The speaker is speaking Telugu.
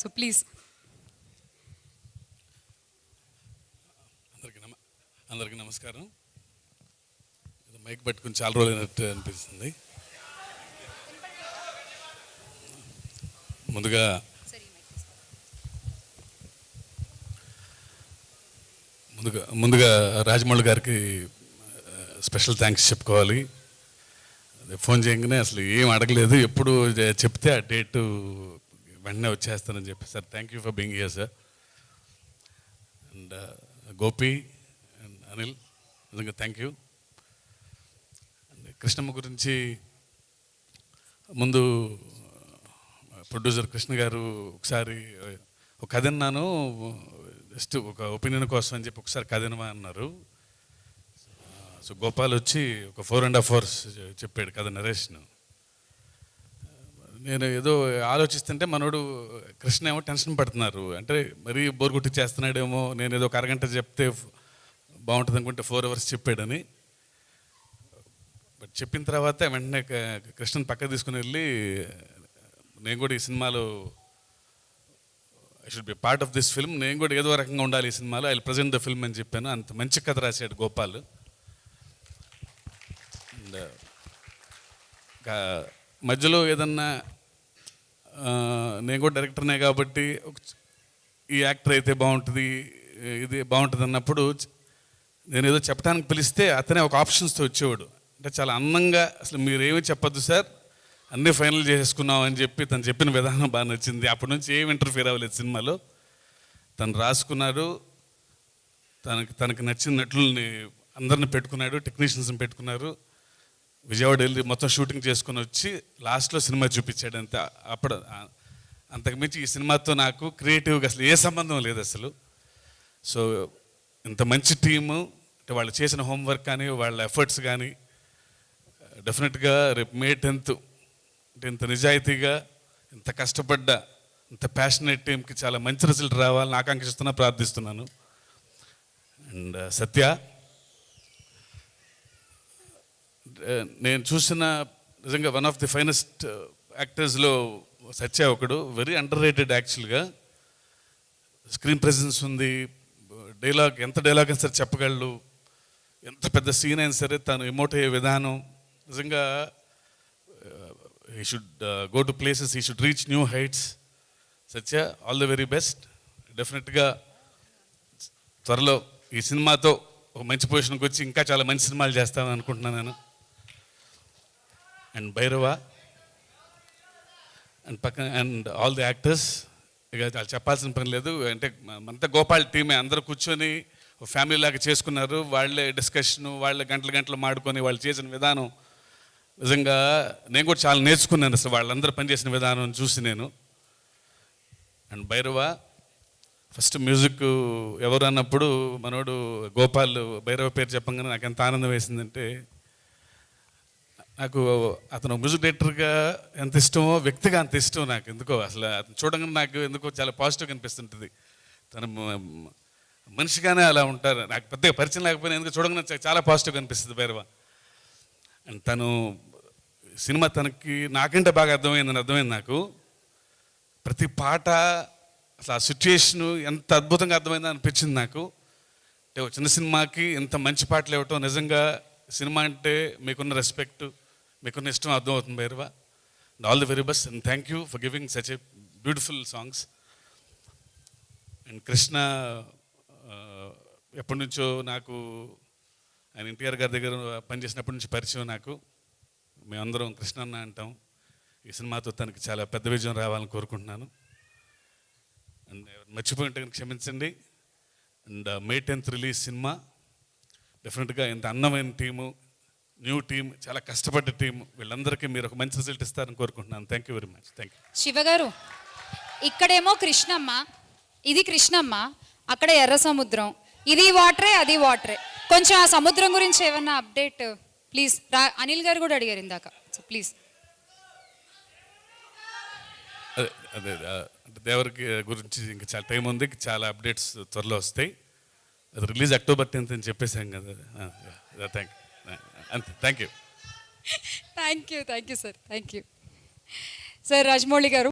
So please. అందరికీ నమస్కారం. మైక్ పట్టుకుని చాలా రోజులు అయినట్టు అనిపిస్తుంది. ముందుగా రాజమౌళి గారికి స్పెషల్ థ్యాంక్స్ చెప్పుకోవాలి. ఫోన్ చేయగానే అసలు ఏం అడగలేదు, ఎప్పుడు చెప్తే ఆ డేటు వెంటనే వచ్చేస్తానని చెప్పి sir thank you for being here sir. And Gopi and Anil నిజంగా థ్యాంక్ యూ. అండ్ కృష్ణమ్మ గురించి ముందు ప్రొడ్యూసర్ కృష్ణ గారు ఒకసారి ఒక కథ విన్నాను, జస్ట్ ఒక ఒపీనియన్ కోసం అని చెప్పి ఒకసారి కథ వినమా అన్నారు. సో గోపాల్ వచ్చి ఒక 4.5 hours చెప్పాడు కథ నరేషన్. నేను ఏదో ఆలోచిస్తుంటే మనోడు కృష్ణ ఏమో టెన్షన్ పడుతున్నారు, అంటే మరీ బోర్ కొట్టి చేస్తున్నాడేమో, నేను ఏదో ఒక అరగంట చెప్తే బాగుంటుంది అనుకుంటే 4 hours చెప్పాడని. బట్ చెప్పిన తర్వాత వెంటనే కృష్ణని పక్కకు తీసుకుని వెళ్ళి నేను కూడా ఈ సినిమాలో I should be part of this film, నేను కూడా ఏదో రకంగా ఉండాలి ఈ సినిమాలో, I will present the film అని చెప్పాను. అంత మంచి కథ రాశాడు గోపాల్. మధ్యలో ఏదన్నా నేను కూడా డైరెక్టర్నే కాబట్టి ఈ యాక్టర్ అయితే బాగుంటుంది, ఇది బాగుంటుంది అన్నప్పుడు నేను ఏదో చెప్పడానికి పిలిస్తే అతనే ఒక ఆప్షన్స్తో వచ్చేవాడు. అంటే చాలా అందంగా, అసలు మీరేమీ చెప్పొద్దు సార్, అన్నీ ఫైనల్ చేసుకున్నాం అని చెప్పి తను చెప్పిన విధానం బాగా నచ్చింది. అప్పటి నుంచి ఏం ఇంటర్ఫియర్ అవ్వలేదు సినిమాలో. తను రాసుకున్నాడు, తనకి నచ్చిన నటుల్ని అందరిని పెట్టుకున్నాడు, టెక్నీషియన్స్ని పెట్టుకున్నారు. విజయవాడ వెళ్ళి మొత్తం షూటింగ్ చేసుకుని వచ్చి లాస్ట్లో సినిమా చూపించాడు. అంతే. అప్పుడు అంతకుమించి ఈ సినిమాతో నాకు క్రియేటివ్గా అసలు ఏ సంబంధం లేదు అసలు. సో ఇంత మంచి టీము, అంటే వాళ్ళు చేసిన హోంవర్క్ కానీ వాళ్ళ ఎఫర్ట్స్ కానీ డెఫినెట్గా రేపు May 10th అంటే ఇంత నిజాయితీగా, ఇంత కష్టపడ్డ, ఇంత ప్యాషనేట్ టీంకి చాలా మంచి రిజల్ట్ రావాలని ఆకాంక్షిస్తున్నా, ప్రార్థిస్తున్నాను. అండ్ సత్య, నేను చూసిన నిజంగా వన్ ఆఫ్ ది ఫైనెస్ట్ యాక్టర్స్లో సత్య ఒకడు. వెరీ అండర్ రేటెడ్ యాక్చువల్గా. స్క్రీన్ ప్రెజెన్స్ ఉంది, ఎంత డైలాగ్ అయినా సరే చెప్పగలడు, ఎంత పెద్ద సీన్ అయినా సరే తను ఎమోట్ అయ్యే విధానం నిజంగా he should go to places, he should reach new heights. Satya, all the very best. డెఫినెట్గా త్వరలో ఈ సినిమాతో ఒక మంచి పొజిషన్కి వచ్చి ఇంకా చాలా మంచి సినిమాలు చేస్తామని అనుకుంటున్నాను నేను. And Bhairava and all the actors, ఇక చాలా చెప్పాల్సిన పని లేదు. అంటే అంతా గోపాల్ టీమే, అందరూ కూర్చొని ఒక ఫ్యామిలీ లాగా చేసుకున్నారు. వాళ్ళే డిస్కషను, వాళ్ళే గంటలు మాడుకొని వాళ్ళు చేసిన విధానం నిజంగా నేను కూడా చాలా నేర్చుకున్నాను అసలు వాళ్ళందరూ పనిచేసిన విధానం చూసి నేను. అండ్ భైరవ ఫస్ట్ మ్యూజిక్ ఎవరు అన్నప్పుడు మనోడు గోపాల్ భైరవ పేరు చెప్పగానే నాకు ఎంత ఆనందం వేసిందంటే, నాకు అతను మ్యూజిక్ డైరెక్టర్గా ఎంత ఇష్టమో వ్యక్తిగా అంత ఇష్టం నాకు. ఎందుకో అసలు అతను చూడగానే నాకు ఎందుకో చాలా పాజిటివ్గా అనిపిస్తుంటుంది. తను మనిషిగానే అలా ఉంటారు. నాకు పెద్దగా పరిచయం లేకపోయినా ఎందుకు చూడగానే చాలా పాజిటివ్గా అనిపిస్తుంది భైరవ. అండ్ తను సినిమా తనకి నాకంటే బాగా అర్థమైంది నాకు. ప్రతి పాట అసలు ఆ సిచ్యుయేషను ఎంత అద్భుతంగా అర్థమైందని అనిపించింది నాకు. అంటే ఒక చిన్న సినిమాకి ఇంత మంచి పాటలు ఇవ్వటం, నిజంగా సినిమా అంటే మీకున్న రెస్పెక్ట్, మీకున్న ఇష్టం అర్థమవుతుంది Bhairava. And all the very best and thank you for giving such a beautiful songs. And Krishna ఎప్పటి నుంచో నాకు, ఆయన ఎన్టీఆర్ గారి దగ్గర పనిచేసినప్పటి నుంచి పరిచయం నాకు. మేమందరం కృష్ణ అన్న అంటాం. ఈ సినిమాతో తనకి చాలా పెద్ద విజయం రావాలని కోరుకుంటున్నాను. అండ్ మర్చిపోయి ఉంటే క్షమించండి. And May 10th release cinema డెఫినెట్గా ఇంత అందమైన టీము, న్యూ టీం, చాలా కష్టపడ్డ టీం, వీళ్ళందరికీ మీరు ఒక మంచి రిజల్ట్ ఇస్తారని కోరుకుంటున్నాను. Thank you very much. Thank you. శివగారు, ఇక్కడేమో కృష్ణమ్మ, ఇది కృష్ణమ్మ, అక్కడ ఎర్ర సముద్రం, ఇది వాటరే అది వాటరే. కొంచెం ఆ సముద్రం గురించి ఏమన్నా అప్డేట్ ప్లీజ్. అనిల్ గారు కూడా అడిగారు ఇందాక, సో ప్లీజ్. అదే దేవరికి గురించి ఇంకా చాలా టైం ఉంది, చాలా అప్డేట్స్ త్వరలో వస్తాయి. అది రిలీజ్ October 10th అని చెప్పేసాం కదా. Thank you sir. Thank you sir. Rajamouli గారు.